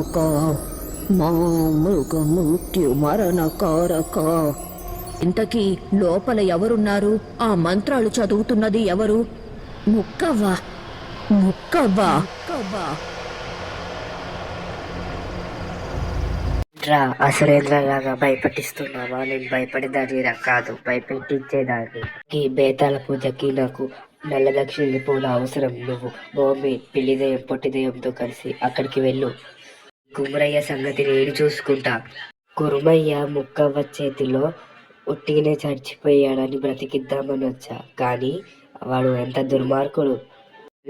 మరణక మా మృగమృత్యు మరణకారక. ఇంతకీ లోపల ఎవరున్నారు? ఆ మంత్రాలు చదువుతున్నది ఎవరు? ముక్కవ్వా, ముక్కవ్వా, ముక్కవ్వా. రా అసురేంద్రలాగా భయపెట్టిస్తున్నావా? నేను భయపడేదాన్ని కాదు, భయపెట్టించేదాన్ని. ఈ బేతాళ పూజకి నాకు నల్ల దక్షిణ పూల అవసరం. నువ్వు భూమి పిల్లిదయం పొట్టిదయంతో కలిసి అక్కడికి వెళ్ళు. కుమరయ్య సంగతి నేను చూసుకుంటా. కురుమయ్య ముక్కవ్వ చేతిలో ఉట్టిగానే చచ్చిపోయాడని బ్రతికిద్దామని వచ్చా, కానీ వాడు ఎంత దుర్మార్గుడు.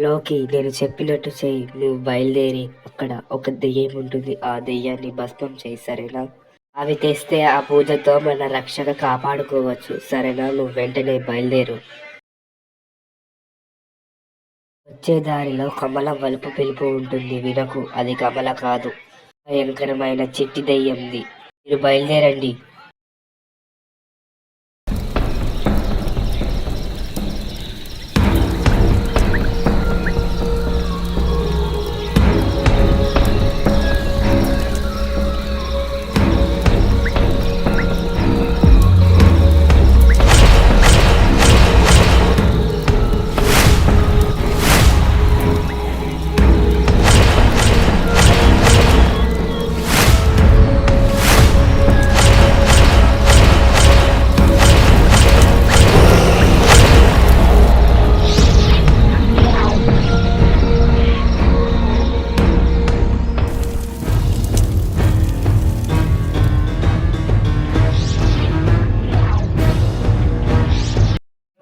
లోకి నేను చెప్పినట్టు చెయ్యి. నువ్వు బయలుదేరి అక్కడ ఒక దెయ్యం ఉంటుంది, ఆ దెయ్యాన్ని భస్మం చేయి, సరేనా? అవి తెస్తే ఆ పూజతో మన రక్షణ కాపాడుకోవచ్చు, సరేనా? నువ్వు వెంటనే బయలుదేరు. వచ్చే దారిలో కమల వలుపు పిలుపు ఉంటుంది, వినకు. అది కమల కాదు, భయంకరమైన చిట్టి దెయ్యంది. మీరు బయలుదేరండి.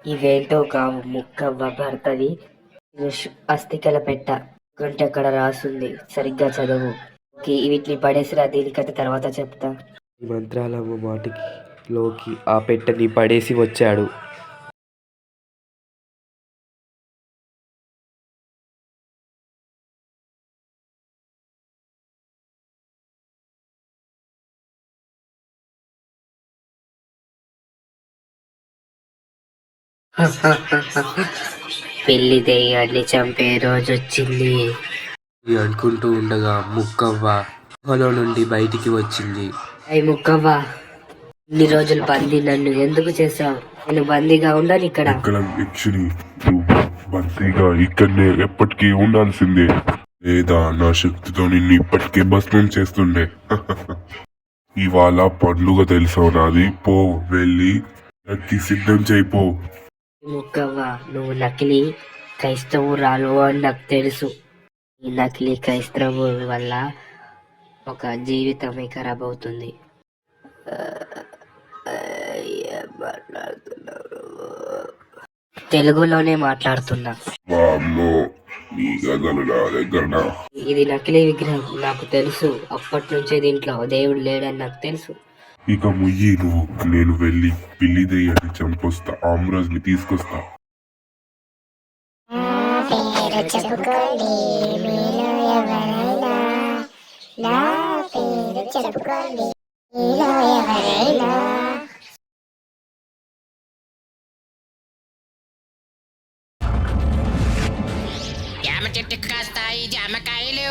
ఇవేంటో కావు, ముక్కవ్వ భర్తది అస్థికల పెట్ట గంటే అక్కడ రాసుంది, సరిగ్గా చదువు. వీటిని పడేసిరా, దీని కథ తర్వాత చెప్తా. ఈ మంత్రాలమ్మ మాటికి లోకి ఆ పెట్టని పడేసి వచ్చాడు. పెళ్లి దెయ్యాన్ని చంపే రోజు వచ్చింది అనుకుంటూ ఉండగా ముక్కవ్వ గుహలో నుండి బయటికి వచ్చింది. అయ్యి ముక్కవ్వ, ఇన్ని రోజులు బందీ నన్ను ఎందుకు చేసావు? నేను బందీగా ఉండాలి ఇక్కడ. బందీగా ఇక్కడనే ఎప్పటికీ ఉండాల్సిందే, లేదా నా శక్తితో నిన్ను ఇప్పటికే భస్మం చేస్తుండే. ఇవాళ పండుగ తెలుసా నాది? పో, వెళ్ళి సిద్ధం చేయిపో. ముక్కవ్వ, నువ్వు నకిలీ క్రైస్తవురాలు అని నాకు తెలుసు. ఈ నకిలీ క్రైస్తవు వల్ల ఒక జీవితమే ఖరాబ్ అవుతుంది. తెలుగులోనే మాట్లాడుతున్నా. ఇది నకిలీ విగ్రహం, నాకు తెలుసు. అప్పటి నుంచే దీంట్లో దేవుడు లేడని నాకు తెలుసు. ఇక ముయ్యి నువ్వు. నేను వెళ్ళి పిల్లి దెయ్యాన్ని చంపొస్తా, ఆమ్రాజ్ ని తీసుకొస్తా. జామ చెట్టుకు కాస్తాయి జామకాయలు,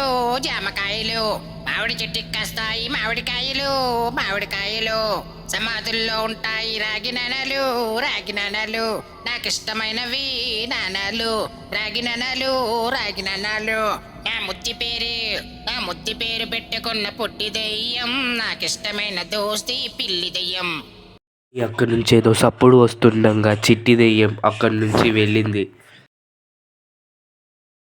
జామకాయలు. మామిడి చెట్టుకు కాస్తాయి మామిడికాయలు, మామిడికాయలు. సమాధుల్లో ఉంటాయి రాగి నాణాలు, రాగి నాణాలు. నాకిష్టమైనవి నాణాలు, రాగి నాణాలు, రాగి నాణాలు. నా ముత్తి పేరు పెట్టుకున్న పొట్టి దెయ్యం, నాకిష్టమైన దోస్తి పిల్లి దెయ్యం. అక్కడి నుంచి ఏదో సప్పుడు వస్తుండగా చిట్టి దెయ్యం అక్కడి నుంచి వెళ్ళింది.